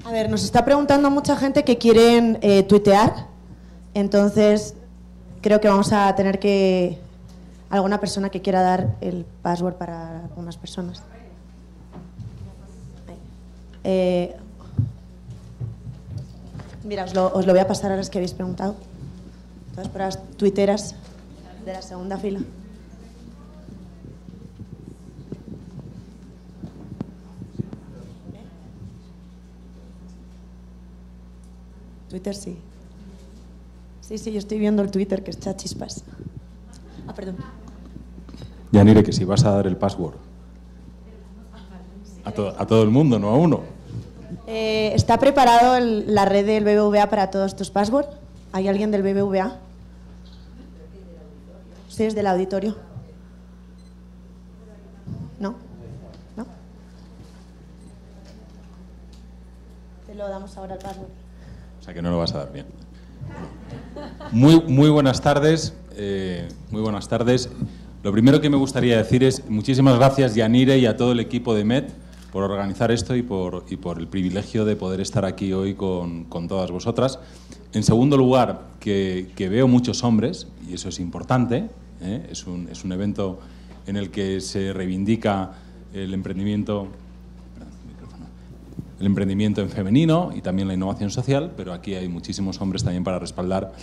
A ver, nos está preguntando mucha gente que quieren tuitear, entonces creo que vamos a tener que... alguna persona que quiera dar el password para algunas personas. Mira, os lo voy a pasar a las que habéis preguntado. Todas por las tuiteras de la segunda fila. Twitter sí. Sí, yo estoy viendo el Twitter que está chispas. Ah, perdón. Yanire, que si vas a dar el password a todo el mundo, no a uno. ¿Está preparado la red del BBVA para todos tus passwords? ¿Hay alguien del BBVA? Sí, es del auditorio. ¿No? ¿No? Te lo damos ahora el password. O sea que no lo vas a dar bien. Muy buenas tardes. Muy buenas tardes. Lo primero que me gustaría decir es muchísimas gracias, Yanire, y a todo el equipo de MED por organizar esto y por el privilegio de poder estar aquí hoy con todas vosotras. En segundo lugar, que veo muchos hombres, y eso es importante, es un evento en el que se reivindica el emprendimiento en femenino y también la innovación social, pero aquí hay muchísimos hombres también para respaldar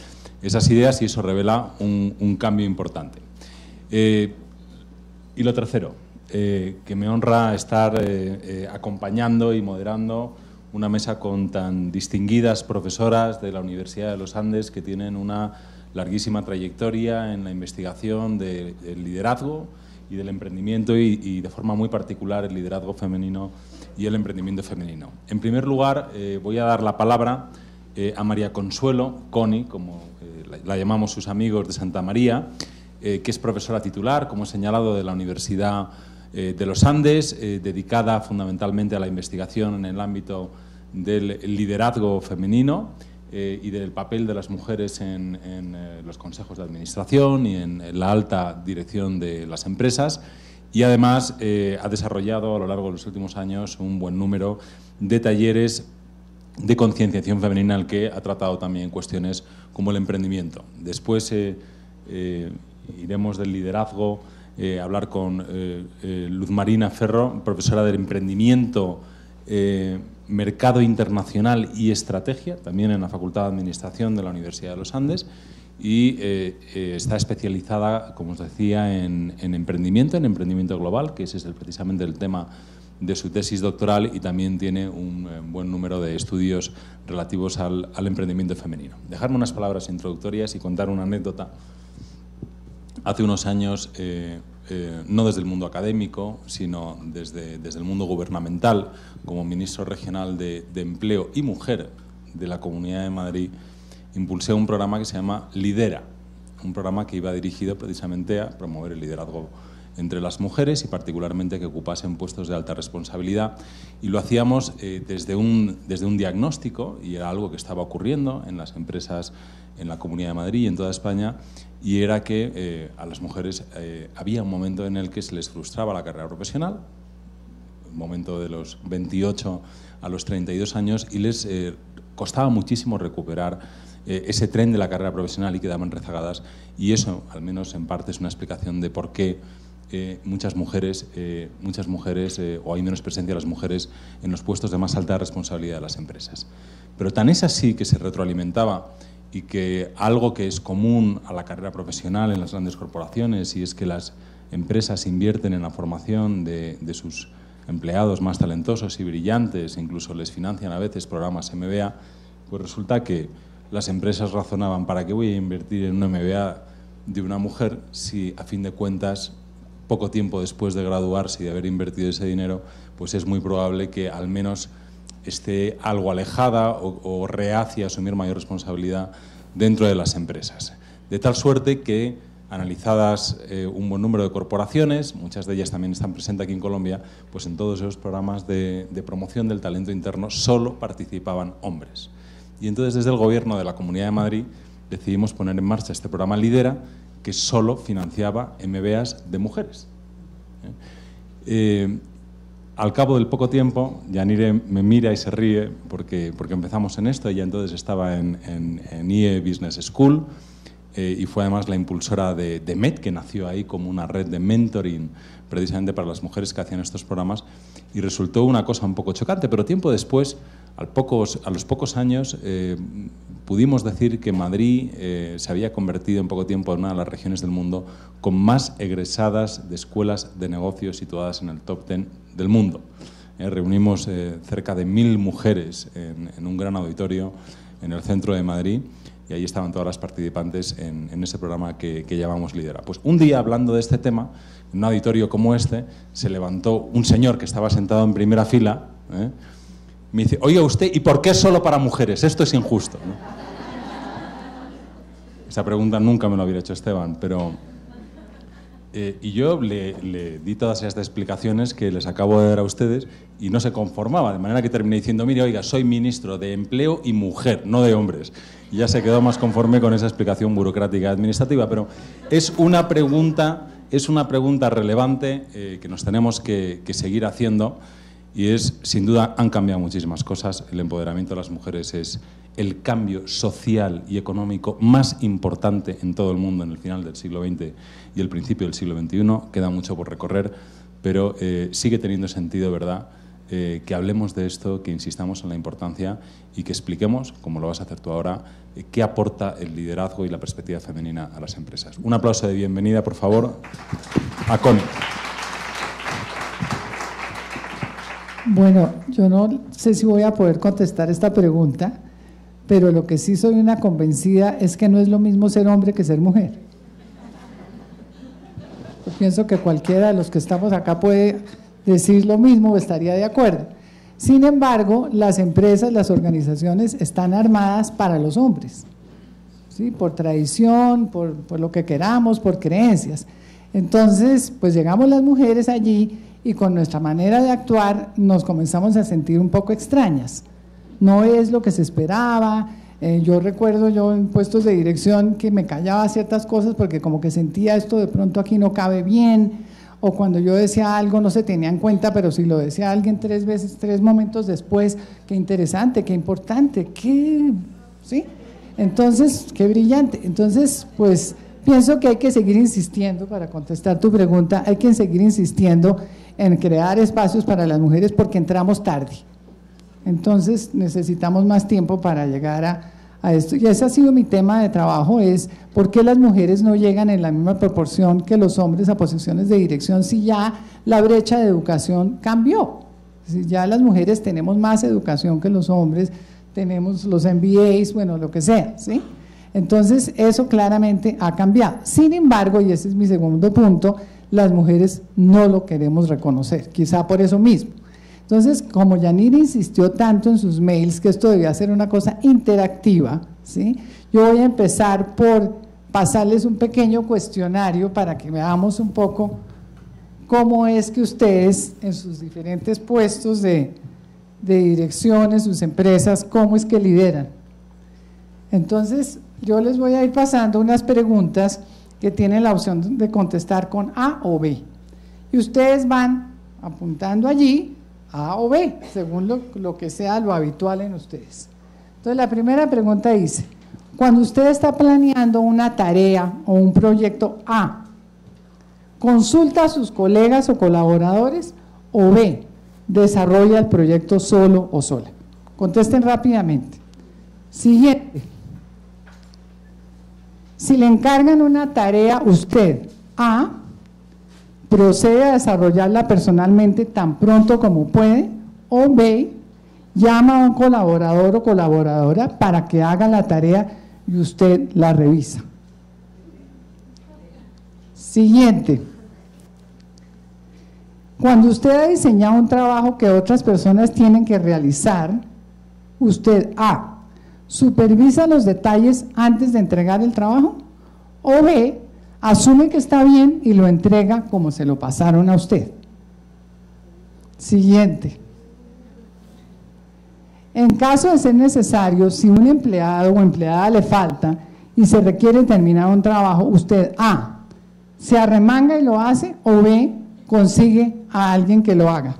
esas ideas y eso revela un cambio importante. Y lo tercero, que me honra estar acompañando y moderando una mesa con tan distinguidas profesoras de la Universidad de los Andes que tienen una larguísima trayectoria en la investigación del liderazgo y del emprendimiento y de forma muy particular el liderazgo femenino y el emprendimiento femenino. En primer lugar, voy a dar la palabra a María Consuelo, Connie, como la llamamos sus amigos de Santa María, que es profesora titular, como he señalado, de la Universidad de los Andes, dedicada fundamentalmente a la investigación en el ámbito del liderazgo femenino y del papel de las mujeres en los consejos de administración y en la alta dirección de las empresas. Y además ha desarrollado a lo largo de los últimos años un buen número de talleres de concienciación femenina en el que ha tratado también cuestiones como el emprendimiento. Después iremos del liderazgo a hablar con Luz Marina Ferro, profesora del emprendimiento, mercado internacional y estrategia, también en la Facultad de Administración de la Universidad de los Andes, y está especializada, como os decía, en emprendimiento global, que ese es precisamente el tema de su tesis doctoral, y también tiene un buen número de estudios relativos al emprendimiento femenino. Dejarme unas palabras introductorias y contar una anécdota. Hace unos años, no desde el mundo académico, sino desde el mundo gubernamental, como ministro regional de Empleo y Mujer de la Comunidad de Madrid, impulsé un programa que se llama Lidera, un programa que iba dirigido precisamente a promover el liderazgo entre las mujeres y particularmente que ocupasen puestos de alta responsabilidad, y lo hacíamos desde un diagnóstico, y era algo que estaba ocurriendo en las empresas en la Comunidad de Madrid y en toda España, y era que a las mujeres había un momento en el que se les frustraba la carrera profesional, un momento de los 28 a los 32 años, y les costaba muchísimo recuperar ese tren de la carrera profesional y quedaban rezagadas, y eso, al menos en parte, es una explicación de por qué muchas mujeres o hay menos presencia de las mujeres en los puestos de más alta responsabilidad de las empresas. Pero tan es así que se retroalimentaba, y que algo que es común a la carrera profesional en las grandes corporaciones, y es que las empresas invierten en la formación de sus empleados más talentosos y brillantes, incluso les financian a veces programas MBA, pues resulta que las empresas razonaban: ¿para qué voy a invertir en un MBA de una mujer si, a fin de cuentas, poco tiempo después de graduarse y de haber invertido ese dinero, pues es muy probable que al menos esté algo alejada o reacia a asumir mayor responsabilidad dentro de las empresas? De tal suerte que, analizadas un buen número de corporaciones, muchas de ellas también están presentes aquí en Colombia, pues en todos esos programas de promoción del talento interno solo participaban hombres. Y entonces, desde el Gobierno de la Comunidad de Madrid, decidimos poner en marcha este programa Lidera, que solo financiaba MBAs de mujeres. al cabo del poco tiempo, Yanire me mira y se ríe porque empezamos en esto. Ella entonces estaba en IE Business School y fue además la impulsora de MET, que nació ahí como una red de mentoring precisamente para las mujeres que hacían estos programas, y resultó una cosa un poco chocante, pero tiempo después, a los pocos años, pudimos decir que Madrid se había convertido en poco tiempo en una de las regiones del mundo con más egresadas de escuelas de negocios situadas en el top 10 del mundo. Reunimos cerca de 1000 mujeres en un gran auditorio en el centro de Madrid, y ahí estaban todas las participantes en ese programa que llamamos Lidera. Pues un día, hablando de este tema, en un auditorio como este, se levantó un señor que estaba sentado en primera fila, me dice: oiga usted, ¿y por qué solo para mujeres? Esto es injusto, ¿no? Esa pregunta nunca me lo hubiera hecho Esteban, pero... y yo le di todas estas explicaciones que les acabo de dar a ustedes y no se conformaba, de manera que terminé diciendo: mire, oiga, soy ministro de Empleo y Mujer, no de hombres. Y ya se quedó más conforme con esa explicación burocrática administrativa, pero es una pregunta relevante que nos tenemos que seguir haciendo, y es, sin duda, han cambiado muchísimas cosas. El empoderamiento de las mujeres es el cambio social y económico más importante en todo el mundo en el final del siglo XX y el principio del siglo XXI. Queda mucho por recorrer, pero sigue teniendo sentido, ¿verdad?, que hablemos de esto, que insistamos en la importancia y que expliquemos, como lo vas a hacer tú ahora, qué aporta el liderazgo y la perspectiva femenina a las empresas. Un aplauso de bienvenida, por favor, a Connie. Bueno, yo no sé si voy a poder contestar esta pregunta, pero lo que sí soy una convencida es que no es lo mismo ser hombre que ser mujer. Yo pienso que cualquiera de los que estamos acá puede decir lo mismo o estaría de acuerdo. Sin embargo, las empresas, las organizaciones están armadas para los hombres, ¿sí? Por tradición, por lo que queramos, por creencias. Entonces, pues llegamos las mujeres allí y con nuestra manera de actuar nos comenzamos a sentir un poco extrañas. No es lo que se esperaba. Yo recuerdo yo en puestos de dirección que me callaba ciertas cosas porque como que sentía esto de pronto aquí no cabe bien, o cuando yo decía algo no se tenía en cuenta, pero si lo decía alguien 3 veces, 3 momentos después, qué interesante, qué importante, qué, ¿sí? Entonces, qué brillante. Entonces, pues pienso que hay que seguir insistiendo, para contestar tu pregunta, hay que seguir insistiendo en crear espacios para las mujeres porque entramos tarde. Entonces necesitamos más tiempo para llegar a esto, y ese ha sido mi tema de trabajo, es por qué las mujeres no llegan en la misma proporción que los hombres a posiciones de dirección si ya la brecha de educación cambió, si ya las mujeres tenemos más educación que los hombres, tenemos los MBAs, bueno, lo que sea, ¿sí? Entonces eso claramente ha cambiado. Sin embargo, y ese es mi segundo punto, las mujeres no lo queremos reconocer, quizá por eso mismo. Entonces, como Yanire insistió tanto en sus mails que esto debía ser una cosa interactiva, ¿sí? Yo voy a empezar por pasarles un pequeño cuestionario para que veamos un poco cómo es que ustedes en sus diferentes puestos de dirección en sus empresas, cómo es que lideran. Entonces, yo les voy a ir pasando unas preguntas que tienen la opción de contestar con A o B. Y ustedes van apuntando allí A o B, según lo que sea lo habitual en ustedes. Entonces, la primera pregunta dice: cuando usted está planeando una tarea o un proyecto A, ¿consulta a sus colegas o colaboradores? O B, ¿desarrolla el proyecto solo o sola? Contesten rápidamente. Siguiente. Si le encargan una tarea, usted, A, procede a desarrollarla personalmente tan pronto como puede, o B, llama a un colaborador o colaboradora para que haga la tarea y usted la revisa. Siguiente. Cuando usted ha diseñado un trabajo que otras personas tienen que realizar, usted A, supervisa los detalles antes de entregar el trabajo, o B, asume que está bien y lo entrega como se lo pasaron a usted. Siguiente. En caso de ser necesario, si un empleado o empleada le falta y se requiere terminar un trabajo, usted A, se arremanga y lo hace, o B, consigue a alguien que lo haga.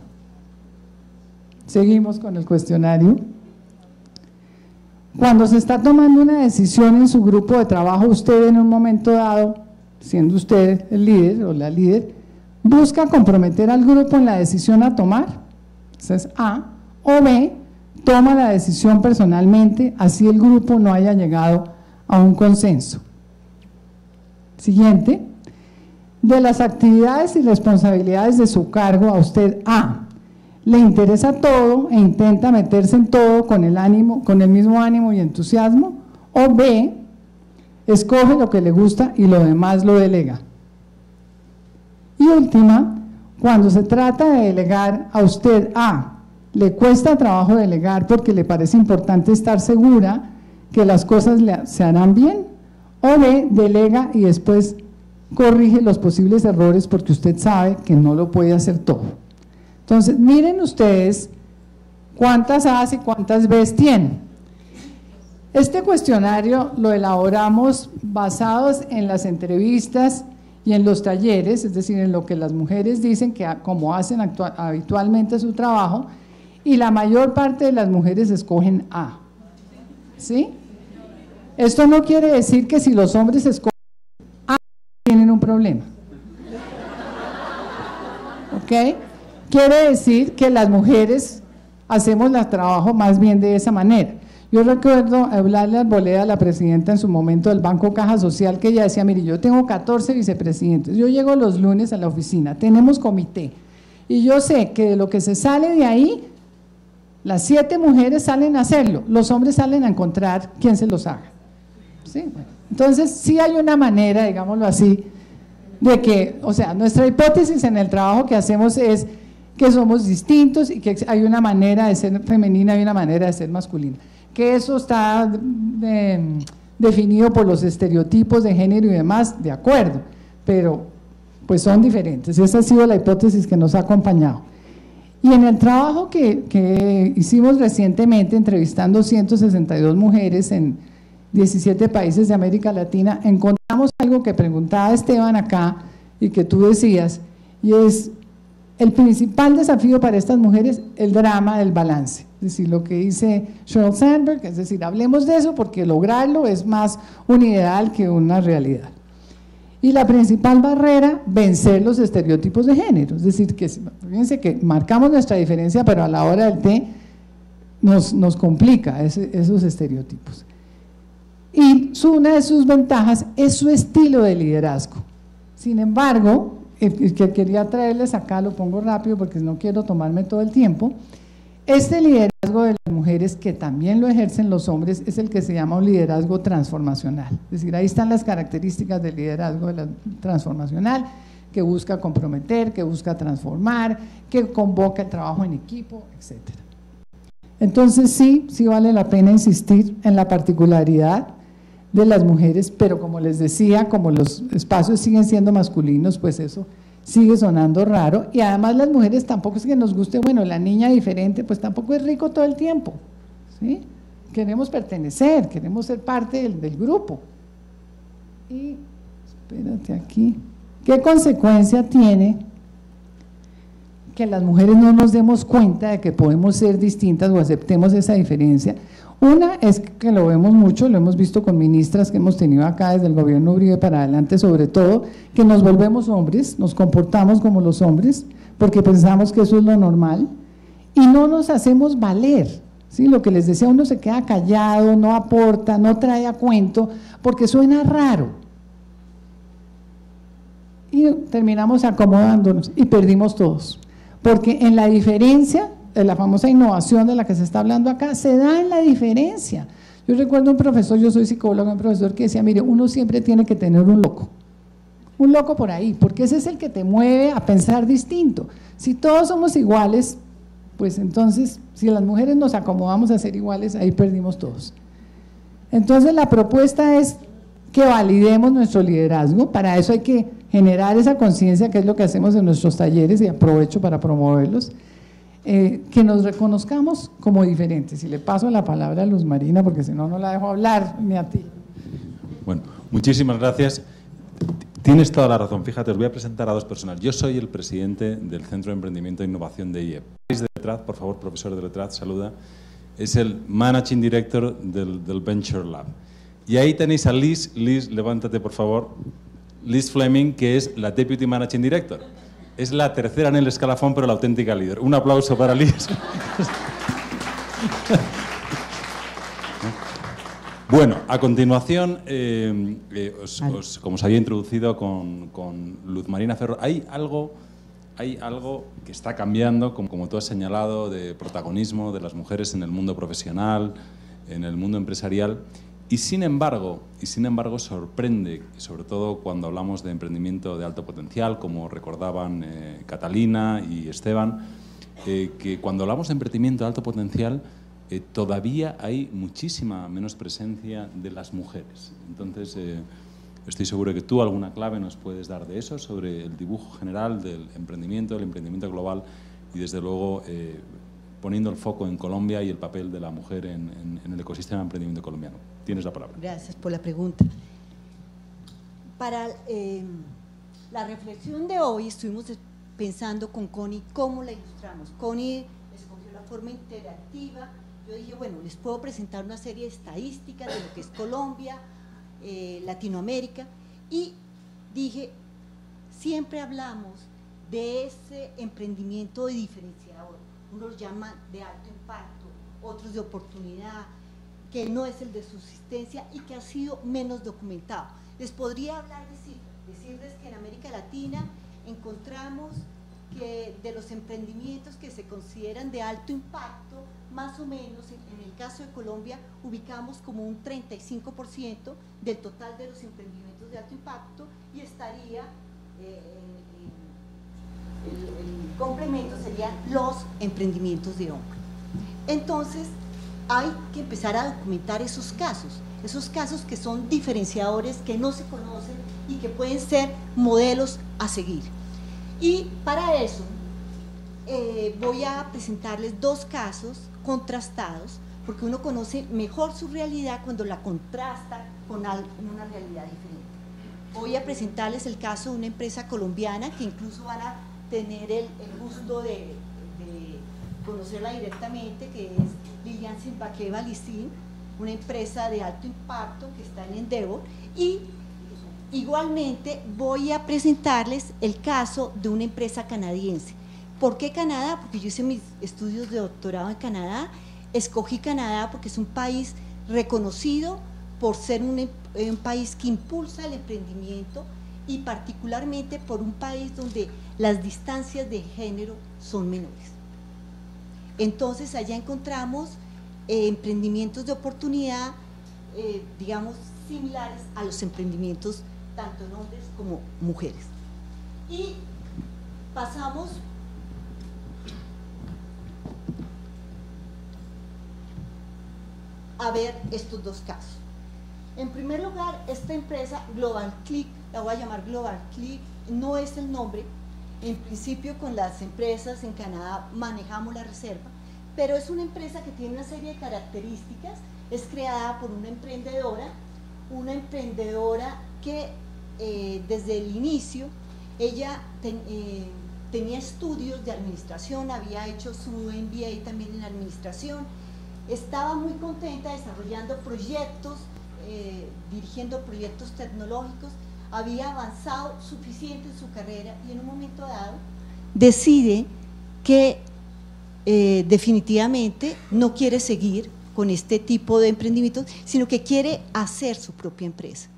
Seguimos con el cuestionario. Cuando se está tomando una decisión en su grupo de trabajo, usted en un momento dado, siendo usted el líder o la líder, busca comprometer al grupo en la decisión a tomar. Esa es A. O B, toma la decisión personalmente, así el grupo no haya llegado a un consenso. Siguiente. De las actividades y responsabilidades de su cargo, a usted A, le interesa todo e intenta meterse en todo con el mismo ánimo y entusiasmo, o B, escoge lo que le gusta y lo demás lo delega. Y última, cuando se trata de delegar, a usted A, le cuesta trabajo delegar porque le parece importante estar segura que las cosas se harán bien, o B, delega y después corrige los posibles errores porque usted sabe que no lo puede hacer todo. Entonces, miren ustedes cuántas A's y cuántas B's tienen. Este cuestionario lo elaboramos basados en las entrevistas y en los talleres, es decir, en lo que las mujeres dicen que como hacen habitualmente su trabajo, y la mayor parte de las mujeres escogen A. ¿Sí? Esto no quiere decir que si los hombres escogen A, tienen un problema. ¿Ok? Quiere decir que las mujeres hacemos el trabajo más bien de esa manera. Yo recuerdo hablarle a Arboleda, la presidenta en su momento del Banco Caja Social, que ella decía, mire, yo tengo 14 vicepresidentes, yo llego los lunes a la oficina, tenemos comité, y yo sé que de lo que se sale de ahí, las 7 mujeres salen a hacerlo, los hombres salen a encontrar quién se los haga. ¿Sí? Bueno, entonces, sí hay una manera, digámoslo así, de que, o sea, nuestra hipótesis en el trabajo que hacemos es que somos distintos y que hay una manera de ser femenina y una manera de ser masculina. Que eso está definido por los estereotipos de género y demás, de acuerdo, pero pues son diferentes. Esa ha sido la hipótesis que nos ha acompañado. Y en el trabajo que hicimos recientemente, entrevistando 162 mujeres en 17 países de América Latina, encontramos algo que preguntaba Esteban acá y que tú decías, y es el principal desafío para estas mujeres, el drama del balance. Es decir, lo que dice Sheryl Sandberg, es decir, hablemos de eso porque lograrlo es más un ideal que una realidad. Y la principal barrera, vencer los estereotipos de género. Es decir, que fíjense que marcamos nuestra diferencia, pero a la hora del té nos complica esos estereotipos. Y una de sus ventajas es su estilo de liderazgo. Sin embargo, el que quería traerles acá, lo pongo rápido porque no quiero tomarme todo el tiempo, este liderazgo de las mujeres, que también lo ejercen los hombres, es el que se llama un liderazgo transformacional. Es decir, ahí están las características del liderazgo transformacional, que busca comprometer, que busca transformar, que convoca el trabajo en equipo, etc. Entonces sí vale la pena insistir en la particularidad de las mujeres, pero como les decía, como los espacios siguen siendo masculinos, pues eso sigue sonando raro, y además las mujeres tampoco es que nos guste, bueno, la niña diferente, pues tampoco es rico todo el tiempo, ¿sí? Queremos pertenecer, queremos ser parte del grupo. Y, espérate aquí, ¿qué consecuencia tiene que las mujeres no nos demos cuenta de que podemos ser distintas o aceptemos esa diferencia? Una es que lo vemos mucho, lo hemos visto con ministras que hemos tenido acá desde el gobierno Uribe para adelante, sobre todo, que nos volvemos hombres, nos comportamos como los hombres, porque pensamos que eso es lo normal, y no nos hacemos valer, ¿sí? Lo que les decía, uno se queda callado, no aporta, no trae a cuento, porque suena raro. Y terminamos acomodándonos y perdimos todos, porque en la diferencia, la famosa innovación de la que se está hablando acá, se da en la diferencia. Yo recuerdo un profesor, yo soy psicólogo, un profesor que decía, mire, uno siempre tiene que tener un loco por ahí, porque ese es el que te mueve a pensar distinto. Si todos somos iguales, pues entonces, si las mujeres nos acomodamos a ser iguales, ahí perdimos todos. Entonces la propuesta es que validemos nuestro liderazgo, para eso hay que generar esa conciencia, que es lo que hacemos en nuestros talleres, y aprovecho para promoverlos. Que nos reconozcamos como diferentes. Y le paso la palabra a Luz Marina, porque si no, no la dejo hablar, ni a ti. Bueno, muchísimas gracias. Tienes toda la razón. Fíjate, os voy a presentar a dos personas. Yo soy el presidente del Centro de Emprendimiento e Innovación de IEP. Letras, por favor, profesor de Letras, saluda. Es el Managing Director del Venture Lab. Y ahí tenéis a Liz. Liz, levántate, por favor. Liz Fleming, que es la Deputy Managing Director. Es la tercera en el escalafón, pero la auténtica líder. Un aplauso para Liz. Bueno, a continuación, como os había introducido con Luz Marina Ferro, hay algo que está cambiando, como tú has señalado, de protagonismo de las mujeres en el mundo profesional, en el mundo empresarial, y sin embargo sorprende, sobre todo cuando hablamos de emprendimiento de alto potencial, como recordaban Catalina y Esteban, que cuando hablamos de emprendimiento de alto potencial todavía hay muchísima menos presencia de las mujeres. Entonces, estoy seguro que tú alguna clave nos puedes dar de eso, sobre el dibujo general del emprendimiento global y, desde luego, poniendo el foco en Colombia y el papel de la mujer en el ecosistema de emprendimiento colombiano. Tienes la palabra. Gracias por la pregunta. Para la reflexión de hoy estuvimos pensando con Connie cómo la ilustramos. Connie escogió la forma interactiva. Yo dije, bueno, les puedo presentar una serie de estadísticas de lo que es Colombia, Latinoamérica, y dije, siempre hablamos de ese emprendimiento de diferenciador. Unos llaman de alto impacto, otros de oportunidad, que no es el de subsistencia y que ha sido menos documentado. Les podría hablar de cifras, decirles que en América Latina encontramos que de los emprendimientos que se consideran de alto impacto, más o menos en el caso de Colombia ubicamos como un 35% del total de los emprendimientos de alto impacto, y estaría el complemento serían los emprendimientos de hombre. Entonces hay que empezar a documentar esos casos que son diferenciadores, que no se conocen y que pueden ser modelos a seguir. Y para eso voy a presentarles dos casos contrastados, porque uno conoce mejor su realidad cuando la contrasta con una realidad diferente. Voy a presentarles el caso de una empresa colombiana que incluso van a tener el gusto de conocerla directamente, que es Lilian Zimbabweva Lissin, una empresa de alto impacto que está en Endeavor. Y igualmente voy a presentarles el caso de una empresa canadiense. ¿Por qué Canadá? Porque yo hice mis estudios de doctorado en Canadá. Escogí Canadá porque es un país reconocido por ser un país que impulsa el emprendimiento, y particularmente por un país donde las distancias de género son menores. Entonces allá encontramos emprendimientos de oportunidad, digamos, similares a los emprendimientos tanto en hombres como mujeres. Y pasamos a ver estos dos casos. En primer lugar, esta empresa Global Click, la voy a llamar Global Click, no es el nombre. En principio, con las empresas en Canadá manejamos la reserva, pero es una empresa que tiene una serie de características. Es creada por una emprendedora que desde el inicio ella tenía estudios de administración, había hecho su MBA también en administración, estaba muy contenta desarrollando proyectos, dirigiendo proyectos tecnológicos, había avanzado suficiente en su carrera, y en un momento dado decide que definitivamente no quiere seguir con este tipo de emprendimientos, sino que quiere hacer su propia empresa.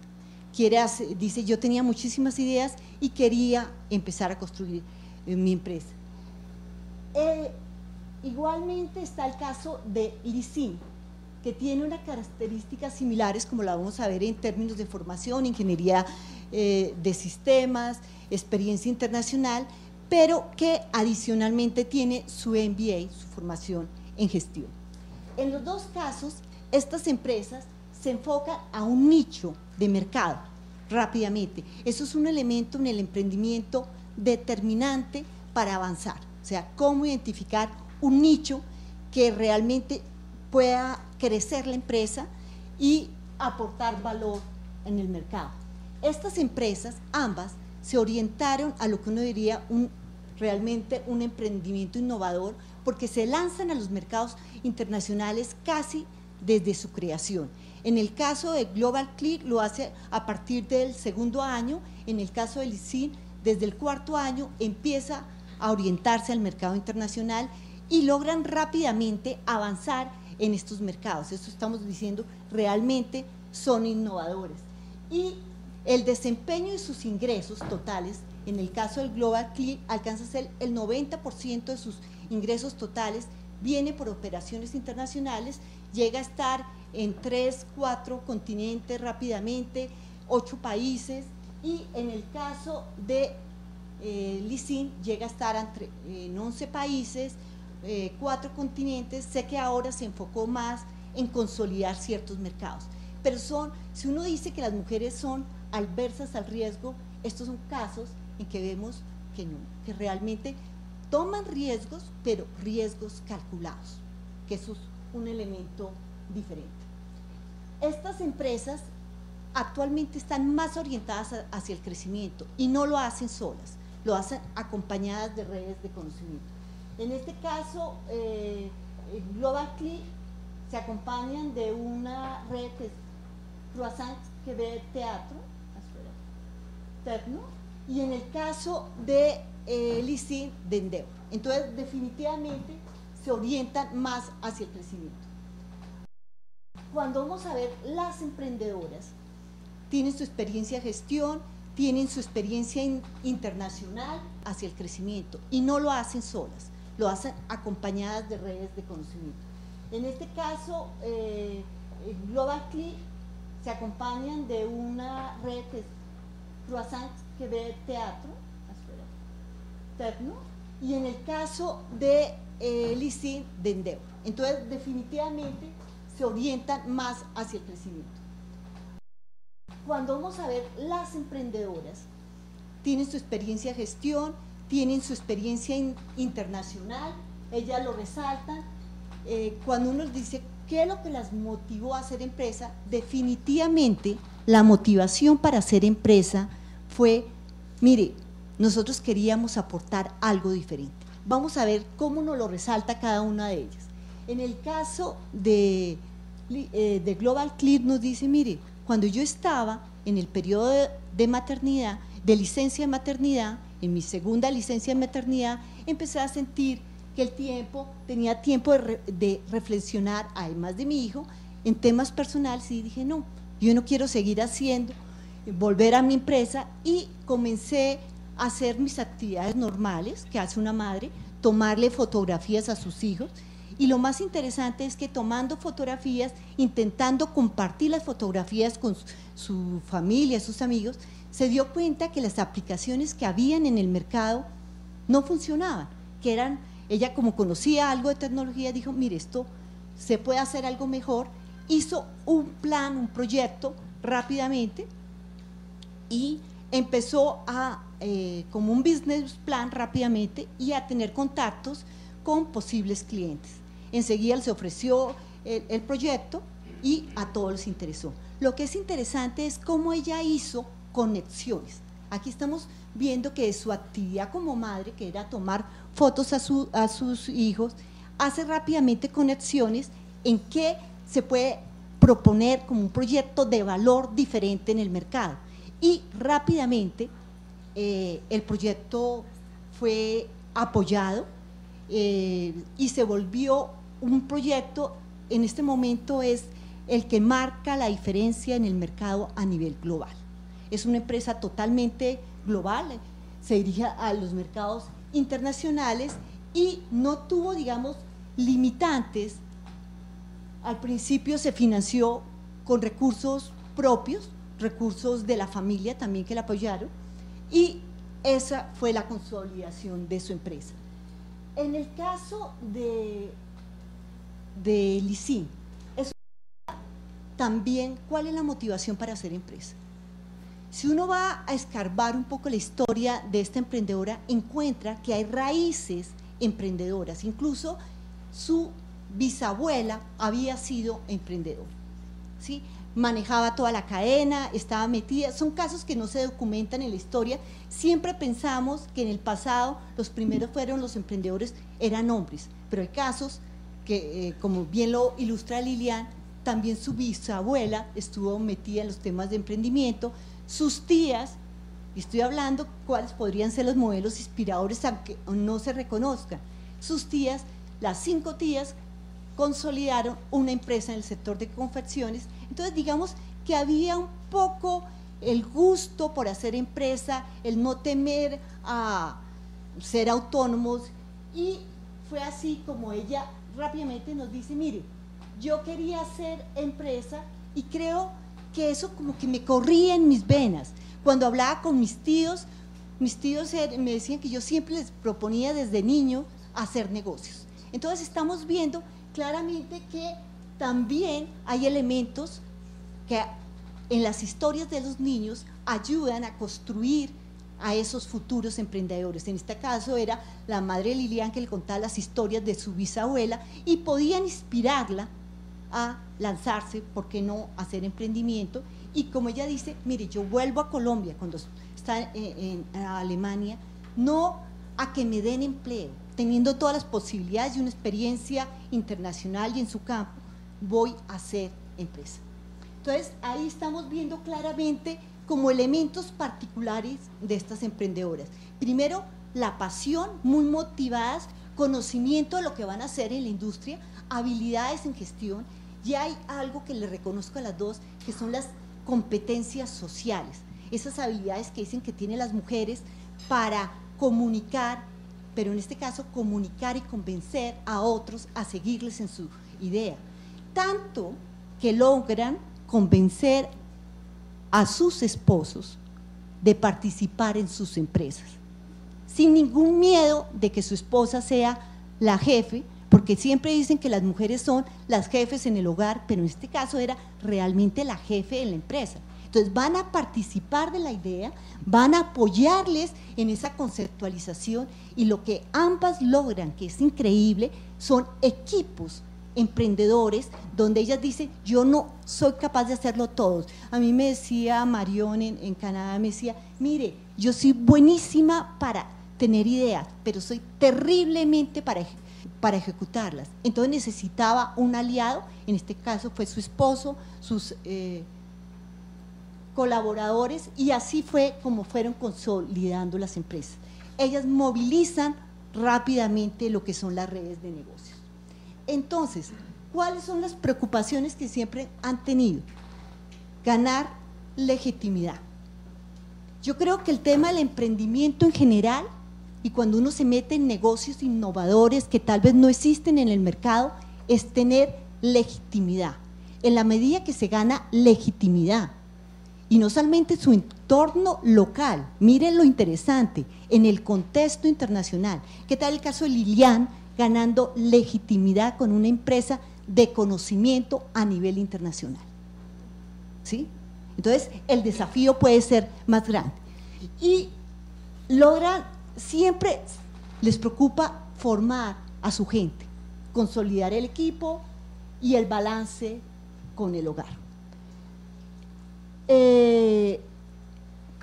Dice, yo tenía muchísimas ideas y quería empezar a construir mi empresa. Igualmente está el caso de Lissin, que tiene unas características similares, como la vamos a ver en términos de formación, ingeniería de sistemas, experiencia internacional, pero que adicionalmente tiene su MBA, su formación en gestión. En los dos casos, estas empresas se enfocan a un nicho de mercado rápidamente. Eso es un elemento en el emprendimiento determinante para avanzar, o sea, cómo identificar un nicho que realmente pueda crecer la empresa y aportar valor en el mercado. Estas empresas, ambas, se orientaron a lo que uno diría realmente un emprendimiento innovador, porque se lanzan a los mercados internacionales casi desde su creación. En el caso de Global Clear lo hace a partir del segundo año, en el caso de Lysin desde el cuarto año empieza a orientarse al mercado internacional y logran rápidamente avanzar en estos mercados. Esto estamos diciendo, realmente son innovadores. Y el desempeño y sus ingresos totales, en el caso del Global Clear, alcanza a ser el 90% de sus ingresos totales, viene por operaciones internacionales, llega a estar en 3, 4 continentes rápidamente, 8 países, y en el caso de Lysin llega a estar en 11 países, 4 continentes. Sé que ahora se enfocó más en consolidar ciertos mercados, pero si uno dice que las mujeres son adversas al riesgo, estos son casos en que vemos que no, que realmente toman riesgos, pero riesgos calculados, que eso es un elemento diferente. Estas empresas actualmente están más orientadas hacia el crecimiento y no lo hacen solas, lo hacen acompañadas de redes de conocimiento. En este caso, Global Clear se acompañan de una red que es Croissant Quebec Teatro, Tecno, y en el caso de Lysin, de Endeavor. Entonces, definitivamente se orientan más hacia el crecimiento. Cuando vamos a ver las emprendedoras, tienen su experiencia de gestión, tienen su experiencia internacional hacia el crecimiento y no lo hacen solas, lo hacen acompañadas de redes de conocimiento. En este caso, Global Clear se acompañan de una red que es Croissant Quebec Teatro, Tecno, y en el caso de Lysin, de Endeavor. Entonces, definitivamente se orientan más hacia el crecimiento. Cuando vamos a ver las emprendedoras, tienen su experiencia de gestión, tienen su experiencia internacional, ellas lo resaltan. Cuando uno dice qué es lo que las motivó a hacer empresa, definitivamente la motivación para hacer empresa fue, mire, nosotros queríamos aportar algo diferente. Vamos a ver cómo nos lo resalta cada una de ellas. En el caso de Global Clear nos dice, mire, cuando yo estaba en el periodo de maternidad, de licencia de maternidad, en mi segunda licencia de maternidad, empecé a sentir que tenía tiempo de reflexionar, además de mi hijo, en temas personales, y dije, no, yo no quiero seguir volver a mi empresa, y comencé a hacer mis actividades normales que hace una madre, tomarle fotografías a sus hijos. Y lo más interesante es que tomando fotografías, intentando compartir las fotografías con su familia, sus amigos, se dio cuenta que las aplicaciones que habían en el mercado no funcionaban, ella como conocía algo de tecnología, dijo, mire, esto se puede hacer algo mejor, hizo un plan, un proyecto rápidamente y empezó como un business plan rápidamente y a tener contactos con posibles clientes. Enseguida se ofreció el proyecto y a todos les interesó. Lo que es interesante es cómo ella hizo conexiones. Aquí estamos viendo que su actividad como madre, que era tomar fotos a sus hijos, hace rápidamente conexiones en que se puede proponer como un proyecto de valor diferente en el mercado. Y rápidamente el proyecto fue apoyado y se volvió un proyecto, en este momento es el que marca la diferencia en el mercado a nivel global. Es una empresa totalmente global, se dirige a los mercados internacionales y no tuvo, digamos, limitantes. Al principio se financió con recursos propios, recursos de la familia también que la apoyaron, y esa fue la consolidación de su empresa. En el caso de Lysin, también, ¿cuál es la motivación para hacer empresa? Si uno va a escarbar un poco la historia de esta emprendedora, encuentra que hay raíces emprendedoras, incluso su bisabuela había sido emprendedora, ¿sí? Manejaba toda la cadena, estaba metida, son casos que no se documentan en la historia. Siempre pensamos que en el pasado los primeros fueron los emprendedores, eran hombres, pero hay casos que, como bien lo ilustra Lilian, también su bisabuela estuvo metida en los temas de emprendimiento, sus tías, y estoy hablando cuáles podrían ser los modelos inspiradores aunque no se reconozcan, sus tías, las 5 tías, consolidaron una empresa en el sector de confecciones. Entonces digamos que había un poco el gusto por hacer empresa, el no temer a ser autónomos, y fue así como ella rápidamente nos dice, mire, yo quería hacer empresa y creo que eso como que me corría en mis venas. Cuando hablaba con mis tíos me decían que yo siempre les proponía desde niño hacer negocios. Entonces estamos viendo claramente que también hay elementos que en las historias de los niños ayudan a construir a esos futuros emprendedores. En este caso era la madre Lilian que le contaba las historias de su bisabuela y podían inspirarla a lanzarse, ¿por qué no?, hacer emprendimiento. Y como ella dice, mire, yo vuelvo a Colombia cuando está en Alemania, no a que me den empleo, teniendo todas las posibilidades y una experiencia internacional y en su campo, voy a hacer empresa. Entonces, ahí estamos viendo claramente como elementos particulares de estas emprendedoras. Primero, la pasión, muy motivadas, conocimiento de lo que van a hacer en la industria, habilidades en gestión, y hay algo que le reconozco a las dos, que son las competencias sociales, esas habilidades que dicen que tienen las mujeres para comunicar, pero en este caso comunicar y convencer a otros a seguirles en su idea, tanto que logran convencer a sus esposos de participar en sus empresas, sin ningún miedo de que su esposa sea la jefe, porque siempre dicen que las mujeres son las jefes en el hogar, pero en este caso era realmente la jefe en la empresa. Entonces van a participar de la idea, van a apoyarles en esa conceptualización, y lo que ambas logran, que es increíble, son equipos emprendedores donde ellas dicen, yo no soy capaz de hacerlo todos. A mí me decía Marion en Canadá, me decía, mire, yo soy buenísima para tener ideas, pero soy terriblemente para ejecutarlas. Entonces necesitaba un aliado, en este caso fue su esposo, sus colaboradores, y así fue como fueron consolidando las empresas. Ellas movilizan rápidamente lo que son las redes de negocios. Entonces, ¿cuáles son las preocupaciones que siempre han tenido? Ganar legitimidad. Yo creo que el tema del emprendimiento en general, y cuando uno se mete en negocios innovadores que tal vez no existen en el mercado, es tener legitimidad. En la medida que se gana legitimidad, y no solamente en su entorno local, miren lo interesante, en el contexto internacional. ¿Qué tal el caso de Lilian ganando legitimidad con una empresa de conocimiento a nivel internacional? ¿Sí? Entonces, el desafío puede ser más grande. Y logran, siempre les preocupa formar a su gente, consolidar el equipo y el balance con el hogar.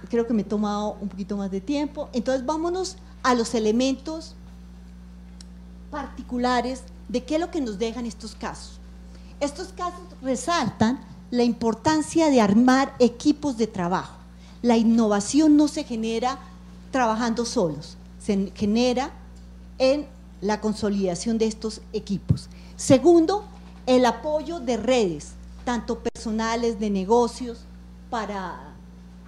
Creo que me he tomado un poquito más de tiempo, entonces vámonos a los elementos particulares de qué es lo que nos dejan estos casos. Estos casos resaltan la importancia de armar equipos de trabajo. La innovación no se genera trabajando solos, se genera en la consolidación de estos equipos. Segundo, el apoyo de redes, tanto personales, de negocios, para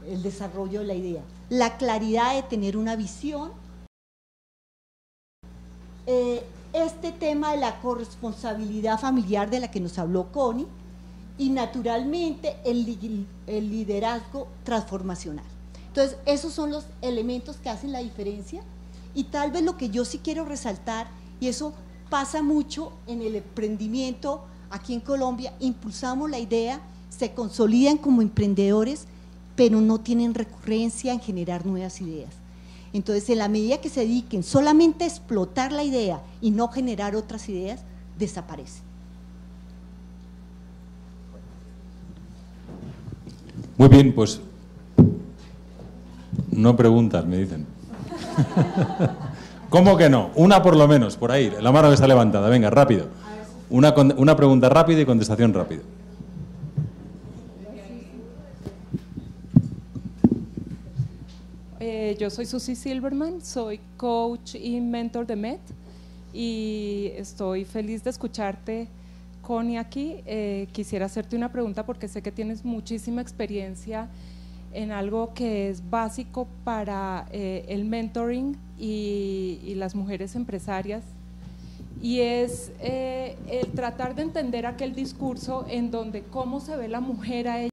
el desarrollo de la idea. La claridad de tener una visión. Este tema de la corresponsabilidad familiar de la que nos habló Connie, y naturalmente el liderazgo transformacional. Entonces, esos son los elementos que hacen la diferencia, y tal vez lo que yo sí quiero resaltar, y eso pasa mucho en el emprendimiento aquí en Colombia, impulsamos la idea, se consolidan como emprendedores, pero no tienen recurrencia en generar nuevas ideas. Entonces, en la medida que se dediquen solamente a explotar la idea y no generar otras ideas, desaparecen. Muy bien, pues no preguntas, me dicen. ¿Cómo que no? Una por lo menos, por ahí, la mano que está levantada. Venga, rápido. Una pregunta rápida y contestación rápida. Yo soy Susi Silverman, soy coach y mentor de MET y estoy feliz de escucharte, Connie, aquí. Quisiera hacerte una pregunta porque sé que tienes muchísima experiencia en algo que es básico para el mentoring y las mujeres empresarias, y es el tratar de entender aquel discurso en donde cómo se ve la mujer a ella